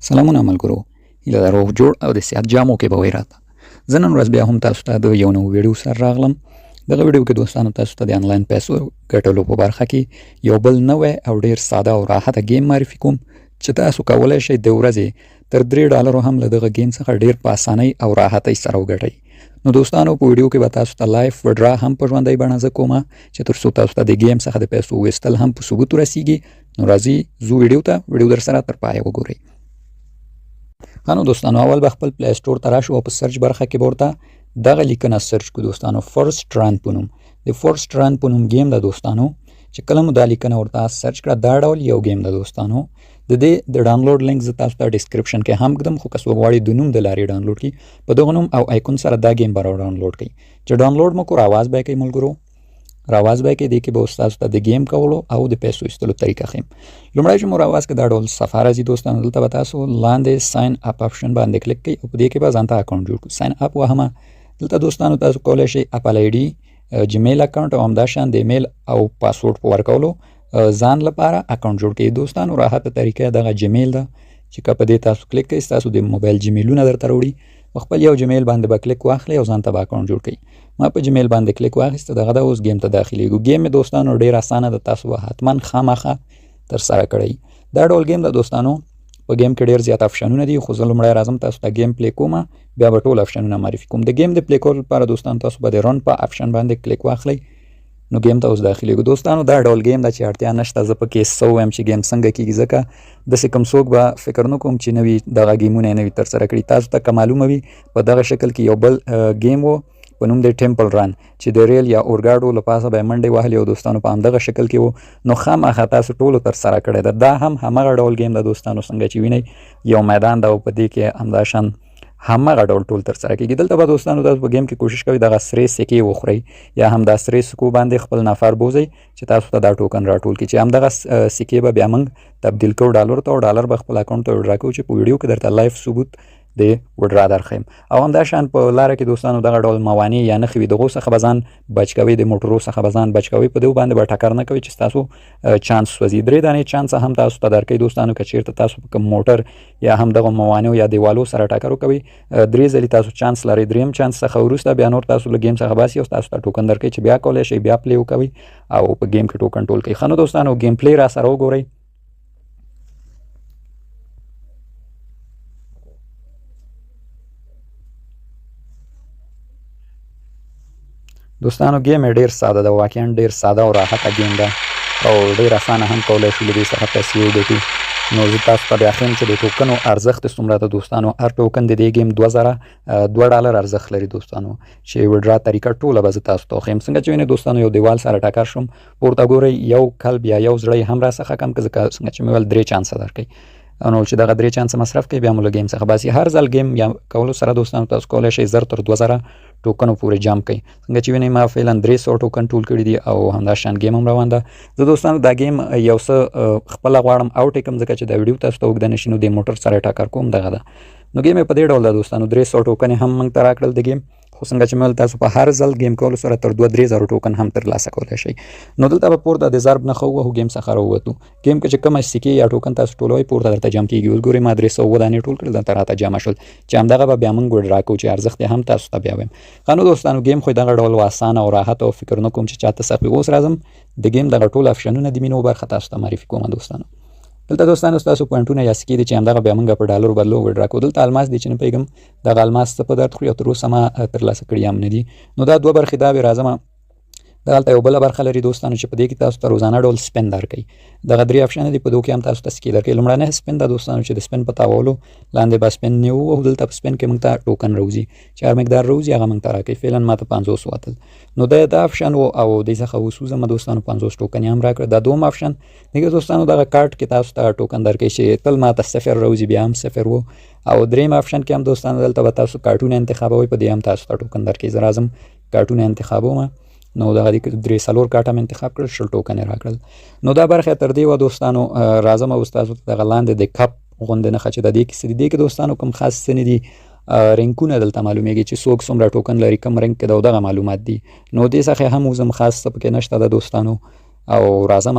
سلامونه ملګرو، هیله ده روغ جوړ او د صحت جامو کې به وئ راته. زه نن ورځ بیا هم تاسو ته د یو نوي ویډیو سره راغلم. دغه ویډیو کې دوستانو تاسو ته د انلاین پیسو ګټلو په برخه کې یو بل نوی او ډیر ساده او راحته گیم معرفي کوم چې تاسو کولی شئ د ورځې تر $3 هم له دغه گیم څخه ډیر په اسانۍ او راحتۍ سره وګټئ. نو دوستانو په ویډیو کې به تاسو ته لایف وډرا هم په ژوندۍ بڼه زه کومه چې تر څو تاسو ته د گیم څخه د پیسو ویستل هم په ثبوت ورسیږي. نو راځئ ځو ویډیو ته، ویډیو در سره تر پایه وګورئ. نو دوستانو اول به خپل پلی سټور ته راشو او په سرچ برخه کې به ورته دغه لیکنه سرچ کړو دوستانو، فرست رن په نوم. د فرست رن په نوم گیم ده دوستانو. چې کله مو دا لیکنه ورته سرچ کړه دا ډول یو گیم ده دوستانو. د دې د ډاونلوډ لینک زه تاسو ته ډسکرپشن کې هم ږدم، خو که څوک غواړي د نوم د لارې ډاونلوډ کړي په دغه نوم او آیکون سره دا گیم به راډاونلوډ کړي. چې ډاونلوډ مو کړو راواز به یې کوي ملګرو، راواز به یې کوي. دې کې به تاسو ته د گیم کولو او د پیسو ایستلو طریقه ښیم. لومړی چې مو راواز کې دا ډول صفحه راځي دوستانو، دلته به تاسو لاندې ساین اپ آپشن باندې کلیک کوئ او په دې کې به ځان ته اکاونټ جوړ کړو. ساین اپ وهمه. دلته دوستانو تاسو کولی شئ اپل آی ډي، جیمیل اکاونټ او همداشان د ایمیل او پاسورډ په ورکولو ځان لپاره اکاونټ جوړ کړئ. دوستانو راحته طریقه دغه جیمیل ده چې که په دې تاسو کلیک کوئ تاسو د موبایل جیمیلونه درته راوړي. خپل یو جیمیل باندې به کلیک واخلئ او ځان ته به اکاونټ جوړ کړئ. ما په جیمیل باندې کلیک واخیسته، دغه ده اوس گیم ته داخلیږو. گیم مې دوستانو ډیر اسانه ده، تاسو به حتما خامخا تر سره کړئ. دا ډول گیم ده دوستانو. په گیم کې ډیر زیات آپشنونه دي، خو زه لومړی راځم تاسو ته گیم پلی کوم، بیا به ټول آپشنونه معرفي کوم. د گیم د پلی کولو لپاره دوستانو تاسو به د رن په آپشن باندې کلیک واخلئ. نو گیم ته اوس داخلیږو. دوستانو دا ډول گیم ده چې اړتیا نشته زه پکې څه ووایم چې گیم څنګه کیږي، ځکه داسې کوم څوک به فکر نه کوم چې نوي دغه گیمونه یې نوي ترسره کړي. تاسو ته که معلومه وي په دغه شکل کې یو بل گیم و په نوم د ټیمپل رن چې د ریل یا اورګاډو له پاسه به یې منډې وهلې او دوستانو په همدغه شکل کې و. نو خامخا تاسو ټولو ترسره کړی ده. دا هم همغه ډول گیم ده دوستانو، څنګه چې وینئ یو میدان ده او په دې کې همداشان همغه ډول ټول ترسره کېږي. دلته به دوستانو تاسو په گیم کې کوشش کوئ دغه سرې سکې وخورئ یا هم دا سرې سکو باندې خپل نفر بوزئ چې تاسو ته دا ټوکن راټول کړي، چې همدغه سکې به بیا موږ تبدیل کړو ډالر ته او ډالر به خپل اکاونټ ته وډرا کوو چې په ویډیو کې درته لایف ثبوت د وډرا درښیم. او همداشان په لاره کې دوستانو دغه ډول موانع یا نښې وي دغو څخه به ځان بچ کوئ، د موټرو څخه به ځان بچ کوئ. په دغو باندې به ټکر نه کوئ چې ستاسو چانس سوځي. 3 دانې چانس هم تاسو ته درکوي دوستانو. که چیرته تاسو په کوم موټر یا هم دغه موانعو یا دیوالو سره ټکر وکوئ 3 ځلې تاسو چانس لرئ. دریم چانس څخه وروسته بیا نور تاسو له گیم څخه باسي او تاسو ته ټوکن درکوي چې بیا کولی شئ بیا پلی وکوئ او په گیم کې ټوکن ټول کړئ. ښه نو دوستانو گیم پلی را سره وګورئ. دوستانو گیم ډیر ساده ده، واقعا ډیر ساده او راحته گیم ده او ډیر اسانه هم کولی شو له دې څخه پیسې وګټو. نو زه تاسو ته بیا ښیم چې د ټوکنو ارزښت څومره ده دوستانو. هر ټوکن د دې گیم $2 ارزښت لري دوستانو، چې وډرا طریقه ټوله به زه تاسو ته وښیم. څنګه چې وینئ دوستانو یو دیوال سره ټکر شوم، پورته ګورئ یو کلب یا یو زړی هم راڅخه کم که څنګه چې مې ویل 3 چانسه درکوي. نو چې دغه 3 چانسه مصرف کوي بیا مو له گیم څخه باسي. هر ځل گیم یا کولو سره دوستانو تاسو کولی شئ 1000 تر 2000 ټوکنو پورې جمع کوي. څنګه چې وینئ ما فعلا 300 ټوکن ټول کړي دي او همداشان گیم هم روان ده. زه دوستانو دا گیم یو څه خپله غواړم اوټ یې کړم ځکه چې دا ویډیو تاسو ته اوږده نه شي، نو د موټر سره ټکر کوم دغه ده. نو گیم یې په دې ډول ده دوستانو. 300 ټوکن هم موږ ته راکړل د گیم، خو څنګه چې مې ویل تاسو په هر ځل گیم کولو سره تر 2-3 ټوکن هم ترلاسه کولی شئ. نو دلته به پورته د ضرب نښه ووهو، گیم څخه راووتو. گیم کې چې کومه سکې یا ټوکن تاسو ټولوئ پورته درته جمع کېږي. اوس ګورئ ما 300 دانې ټول کړل، دلته راته جمع شول چې همدغه به بیا موږ وډرا کوو چې ارزښت یې هم تاسو ته بیا وایم. ښه نو دوستانو گیم خو دغه ډول اسانه او راحت او فکر نه کوم چې چاته سخت وي. اوس راځم د گیم دغه ټول آپشنونه د مینو برخه تاسو ته معرفي کوم دوستانو. دلته دوستانو ستاسو پوینټونه یا سکې دي چې همدغه بیا موږ په ډالرو بدلو وډرا کوو. دلته الماس دی چې نه پوهېږم دغه الماس څه په درد خوري او تر اوسه ما ترلاسه کړي هم نه دي. نو دا 2 برخې دا به راځم. دلته یو بله برخه لري دوستانو چې په دې کې تاسو ته روزانه ډول سپین درکوي. دغه 3 آپشن دي، په دغو کې هم تاسو ته سکې درکوي. لومړنی سپین ده دوستانو چې د سپین په تاولو لاندې به سپین نیو او دلته په سپین کې موږ ته ټوکن راوځي چې هر مقدار راوځي هغه موږ ته راکوي. فعلا ما ته 500 وتل. نو دا آپشن و او دې څخه وسوځم دوستانو 50 ټوکن هم راکړه. دا دوم آپشن دغه دوستانو دغه کارت کې تاسو ته ټوکن درکوي چې تل ما ته 0 راوځي بیا هم 0 و. او دریم آپشن کې هم دوستانو دلته به تاسو کارتونه انتخابوئ، په دې هم تاسو ته ټوکن درکوي. زه راځم کارتونه انتخابوم. نو دغه 3-4 کارت هم انتخاب کړل، 6 ټوکن یې راکړل. نو دا برخه تر دې وه دوستانو. راځم او تاسو ته دغه لاندې د کپ غوندې نښه چې د دې کې څه دي، دې کې دوستانو کوم خاص څه نه دي. رینکونه دلته معلومیږي چې څوک څومره ټوکن لري، کوم رینک کې ده، دغه معلومات دي. نو دې څخه هم وزم خاص څه پکې نشته ده دوستانو. او راځم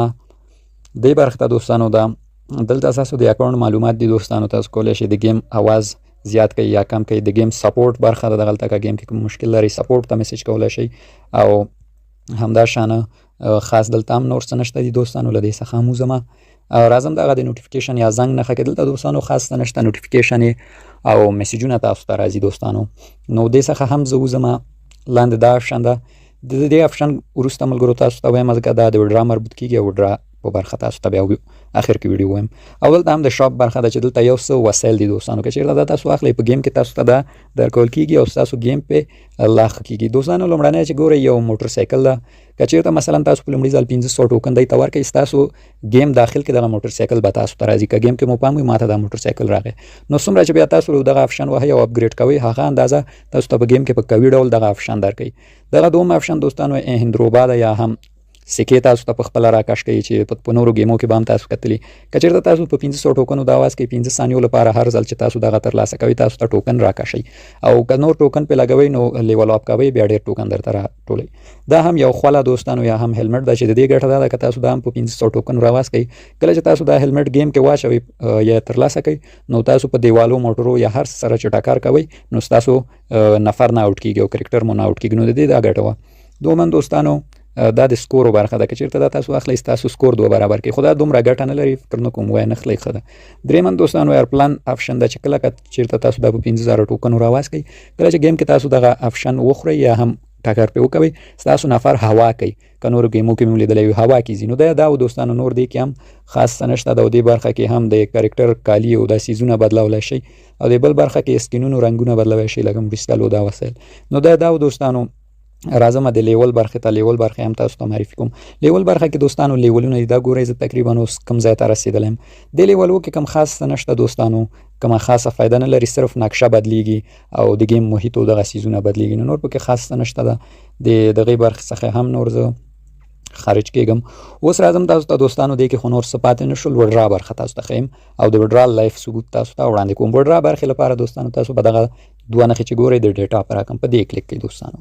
دې برخې ته دوستانو. دا دلته تاسو د اکاونټ معلومات دي دوستانو، تاسو کولی شئ د گیم आवाज زیات کړئ یا کم کړئ. د گیم سپورټ برخه ده، دغلته که گیم کې کوم مشکل لري سپورټ ته میسج کولی شئ. او همدا شانه خاص دلته هم نور څه نشته دي دوستانو. له دې څخه هم وځم او راځم دغه د نوټیفیکیشن یا زنګ نښه کې دلته دوستانو خاص څه نشته، نوټیفیکیشن او میسجونه تاسو ته راځي دوستانو. نو دې څخه هم زه وځم. لاندې دا آپشن ده، د دې آپشن وروسته ملګرو تاسو ته وایم ځکه دا د وډرا مربوط کیږي او وډرا په برخه تاسو ته بیا اخر کې ویډیو وایم. او دلته هم د شاپ برخه ده چې دلته یو څه وسایل دي دوستانو، که چېرته دا تاسو اخلئ په گیم کې تاسو ته دا درکول کیږي او ستاسو گیم په لاښ کیږي دوستانو. لومړنی چې ګورئ یو موټر سایکل ده، که چېرته مثلا تاسو په لومړي ځل 1500 ټوکن دی ته ورکړئ، ستاسو گیم داخل کې دغه موټر سایکل به تاسو ته راځي. که گیم کې مو پام وي ماته دا موټر سایکل راغی، نو څومره چې بیا تاسو دغه آپشن وهئ او اپګریډ کوئ هغه اندازه تاسو ته په گیم کې په قوي ډول دغه آپشن درکوي. دغه دوم آپشن دوستانو هندروبا ده یا هم سکې تاسو ته په خپله راکش کوي چې په نورو گیمو کې به هم تاسو کتلي. که چېرته تاسو په 1500 ټوکنو د آواز کې 15 ثانیو لپاره هر ځل چې تاسو دغه ترلاسه کوئ تاسو ته ټوکن راکشئ، او که نور ټوکن پې لګوئ نو لیول اپ کوئ بیا ډېر ټوکن درته راټولوي. دا هم یو خوله دوستانو یا هم هلمټ ده چې د دې ګټه دا ده که تاسو دا هم په 1500 ټوکنو راواز کوئ، کله چې تاسو دا هلمټ گیم کې واچوئ یا ترلاسه کوئ نو تاسو په دیوالو موټرو یا هر سره چې ټکر کوئ نو ستاسو نفر نه اوټ کیږي او کرکټر مو نه اوټ کیږي. نو د دې دا ګټه وه. دومن دوستانو دا د سکورو برخه ده، که چېرته دا تاسو اخلئ ستاسو سکور 2 برابر کړي، خو دا دومره ګټه نه لري، فکر نه کوم وایي نخلئ ښه ده. درېمن دوستانو ایرپلان آپشن ده چې کله که چېرته تاسو دا په 15000 ټوکنو راواز کوئ، کله چې گیم کې تاسو دغه آپشن وخورئ یا هم ټکر پې وکوئ ستاسو نفر هوا کوي، که نورو گیمو کې مې لیدلی وي هوا کې ځي. نو دا دوستانو نور دی کې هم خاص څه نشته ده. او دې برخه کې هم د کرکټر کالي او دا سیزونه بدلولی شئ، او د بل برخه کې سکینونو رنګونه بدلولی شئ لکه پسټل او دا وسایل. نو دا دوستانو راځم د لیول برخې ته. لیول برخې هم تاسو ته معرفي کوم. لیول برخه کې دوستانو لیولونه دي، دا ګورئ زه تقریبا اوس کوم ځای ته رسېدلی یم. دې لیولو کې کوم خاص څه نشته دوستانو، کومه خاصه فایده نه لري، صرف نقشه بدلیږي او د گیم محیط او دغه سیزونه بدلیږي. نور پکې خاص څه نشته ده. د دغې برخې څخه هم نور زه خارج کېږم. اوس راځم تاسو ته دوستانو دې کې خو نور څه پاتې نه شول، وډرا برخه تاسو ته ښیم او د وډرا لایف ثبوت تاسو ته وړاندې کوم. وډرا برخې لپاره دوستانو تاسو به دغه 2 نښې چې ګورئ د ډیټا په رقم په دې کلیک کړئ دوستانو.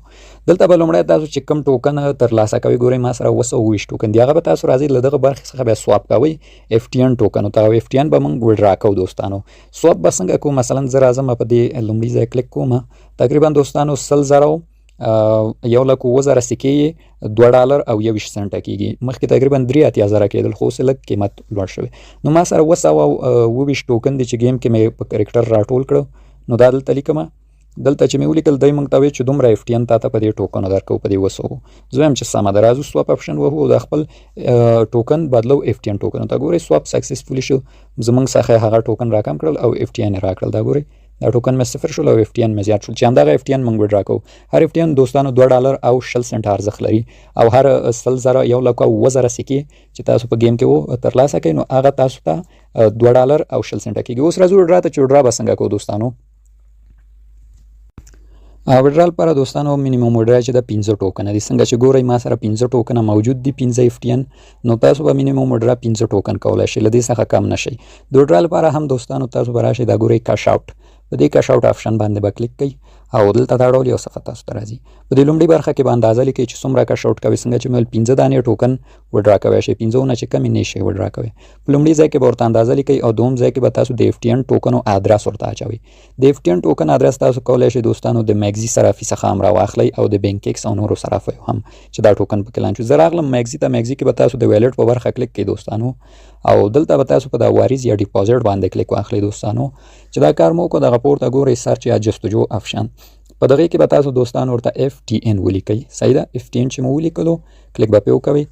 دلته به لومړی تاسو چې کوم ټوکن ترلاسه کوئ، ګورئ ما سره 220 ټوکن دي، هغه به تاسو راځئ له دغه برخې څخه بیا سواپ کوئ FTN ټوکنو ته، او FTN به موږ وډرا کوو دوستانو. سواپ به څنګه کوو، مثلا زه راځم په دې لومړي ځای کلیک کوم، تقریبا دوستانو 100,000 1,07,000 سکې $2 او 21 سنټه کېږي. مخکې تقریبا 83,000 کېدل، خو اوس لږ قیمت لوړ شوی. نو ما سره 220 ټوکن دي چې گیم کې مې په کرکټر راټول کړو. نو دا دلته لیکم، دلته چې مې ولیکل دی موږ ته وایي چې دومره FTN تا ته په دې ټوکنو درکوو په دې 200. زه وایم چې سمه ده، راځو سواپ آپشن وهو او د خپل ټوکن بدلو FTN ټوکنو ته. ګورئ سواپ سکسسفولي شو، زموږ څخه هغه ټوکن راکم کړل او FTN یې راکړل. دا ګورئ دا ټوکن مې 0 شول او FTN مې زیات شول، چې همدغه FTN موږ وډرا کوو. هر FTN دوستانو $2 او 60 سنټه ارزښت لري، او هر 100,000 1,07,000 سکې چې تاسو په گیم کې ترلاسه کوئ نو هغه تاسو ته $2 او 60 سنټه کېږي. اوس راځو وډرا ته چې وډرا به څنګه کوو دوستانو. وډرا لپاره دوستانو مینیمم وډرا چې د 15 ټوکنه دي، څنګه چې ګورئ ما سره 15 ټوکنه موجود دي، 15 FTN. نو تاسو به مینیمم وډرا 15 ټوکن کولی شئ، له دې څخه کم نه شئ. د وډرا لپاره هم دوستانو تاسو به راشئ، دا ګورئ کش آوټ، په دې کش آوټ آپشن باندې به کلیک کوئ او دلته دا ډول یو صفحه تاسو ته راځي. په دې لومړۍ برخه کې به اندازه لیکئ چې څومره کش آوټ کوئ، څنګه چې مې 15 دانې ټوکن وډرا کوی شئ، 15 نه چې کمې نه شئ وډرا کوئ. په لومړي ځای کې به ورته اندازه لیکئ او دوم ځای کې به تاسو د FTN ټوکنو ادرس ورته اچوئ. د FTN ټوکن ادرس تاسو کولی شئ دوستانو د میګزي صرافي څخه هم راواخلئ او د بینک ایکس او نورو صرافیو هم چې دا ټوکن پکې لانچ. زه راغلم میګزي ته، میګزي کې به تاسو د ویلټ په برخه کلیک کړئ دوستانو، او دلته به تاسو په دا واریز یا ډیپوزیټ باندې کلیک واخلئ دوستانو. چې دا کار مو وکړو دغه پورته ګورئ سرچ یا جستجو آپشن، په دغې کې به تاسو دوستانو ورته FTN ولیکئ. صحیح ده، FTN چې مو ولیکلو کلیک به پې وکوئ.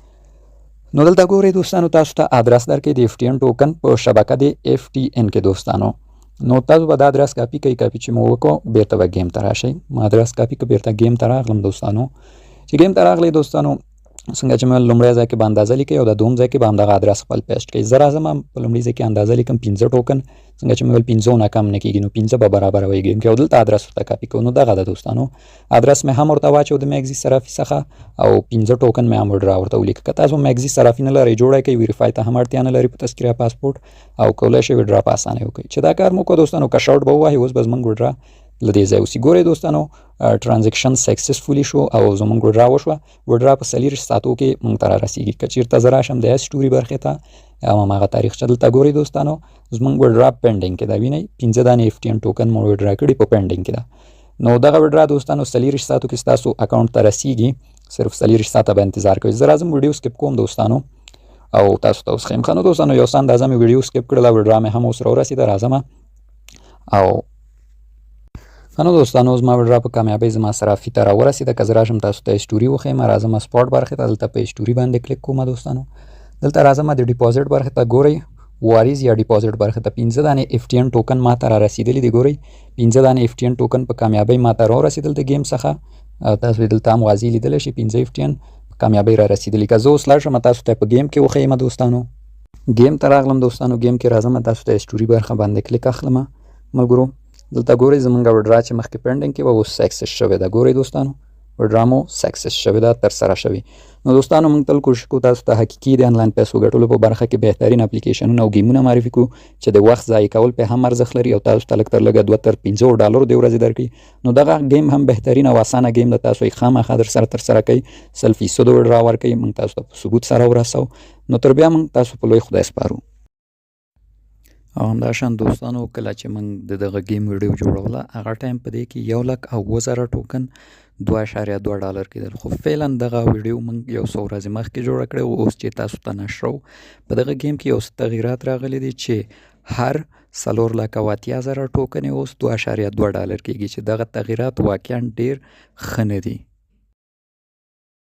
نو دلته ګورئ دوستانو تاسو ته ادرس درکوي د FTN ټوکن په شبکه د FTN کې دوستانو. نو تاسو به دا ادرس کاپي کوئ، کاپي چې مو وکړو بیرته به گیم ته راشئ. ما ادرس کاپي کړ، بیرته گیم ته راغلم دوستانو. چې گیم ته راغلی دوستانو څنګه چې مې لومړی ځای کې به اندازه لیکئ او د دوم ځای کې به همدغه ادرس خپل پیسټ کړئ. زه راځم په لومړي ځای کې اندازه لیکم 15 ټوکن، څنګه چې مې ویل 15 نه کم نه کېږي، نو 15 به برابروئ گیم کې، او دلته ادرس ورته کاپي کوو. نو دغه ده دوستانو، ادرس مې هم ورته واچو د میګزي صرافي څخه، او 15 ټوکن مې هم وډرا ورته ولیکه. که تاسو میګزي صرافي نه لرئ جوړه کړئ، ویریفای ته هم اړتیا نه لري په تذکره پاسپورټ، او کولی شئ وډرا په اسانۍ وکړئ. چې دا کار مو وکړو دوستانو، کش آوټ به ووهئ. اوس به زموږ وډرا له دې ځای اوسي. ګورئ دوستانو ترانزیکشن سکسسفولي شو او زموږ وډرا وشوه. وډرا په 40 ساعتو کې موږ ته رارسیږي. که چېرته زه راشم د اسټوري برخې ته هماغه تاریخچه دلته ګورئ دوستانو زموږ وډرا پینډینګ کې ده. وینئ 15 دانې FTN ټوکن مو وډرا کړي په پینډینګ کې ده. نو دغه وډرا دوستانو 40 ساعتو کې ستاسو اکاونټ ته رسیږي. صرف 40 ساعته به انتظار کوئ. زه راځم ویډیو سکیپ کوم دوستانو او تاسو ته اوس ښیم. ښه نو دوستانو یو څه اندازه مې ویډیو سکیپ کړله، وډرا مې هم اوس راورسېده. راځم او نو دوستانو زما وډرا په کامیابۍ زما صرافي ته راورسېده. که زه راشم تاسو ته اسټوري وښیم، راځم سپاټ برخې ته. دلته په اسټوري باندې کلیک کوم دوستانو. دلته راځم د ډیپازیټ برخې ته. ګورئ واریز یا ډیپازیټ برخې ته 15 دانې FTN ټوکن ما ته رارسېدلي دي. ګورئ 15 دانې FTN ټوکن په کامیابۍ ما ته راورسېدل د گیم څخه. تاسو دلته هم واضح لیدلی شئ 15 FTN په کامیابۍ رارسېدلي. که زه اوس لاړ شم تاسو ته په گیم کې وښیم دوستانو. گیم ته راغلم دوستانو. گیم کې راځم تاسو ته اسټوري برخه باندې کلیک اخلم ملګرو. دلته ګورئ زموږ وډرا چې مخکې پینډینګ کې وه اوس سکسس شوې ده. ګورئ دوستانو وډرا مو سکسس شوې ده، ترسره شوې. نو دوستانو موږ تل کوشش کوو تاسو ته حقیقي د انلاین پیسو ګټلو په برخه کې بهترین اپلیکیشنونه او ګیمونه معرفي کړو چې د وخت ضایع کول پې هم ارزښت لري او تاسو ته لږ تر لږه 2 تر 50 ډالرو د ورځې درکړي. نو دغه گیم هم بهترین او اسانه گیم ده. تاسو یې خامخا درسره ترسره کوئ، 100% وډرا ورکوي. موږ تاسو ته په ثبوت سره ورسوو. نو تر بیا موږ تاسو په لوی خدای سپارو. او همداشان دوستانو کله چې موږ د دغه گیم ویډیو جوړوله هغه ټایم په دې کې 1,07,000 ټوکن 2.2 ډالر کېدل. خو فعلا دغه ویډیو موږ یو څو ورځې مخکې جوړه کړې وه. اوس چې تاسو ته نشرو په دغه گیم کې یو څه تغیرات راغلي دي چې هر 4,80,000 ټوکن اوس 2.2 ډالر کېږي چې دغه تغیرات واقعا ډېر ښه نه دي.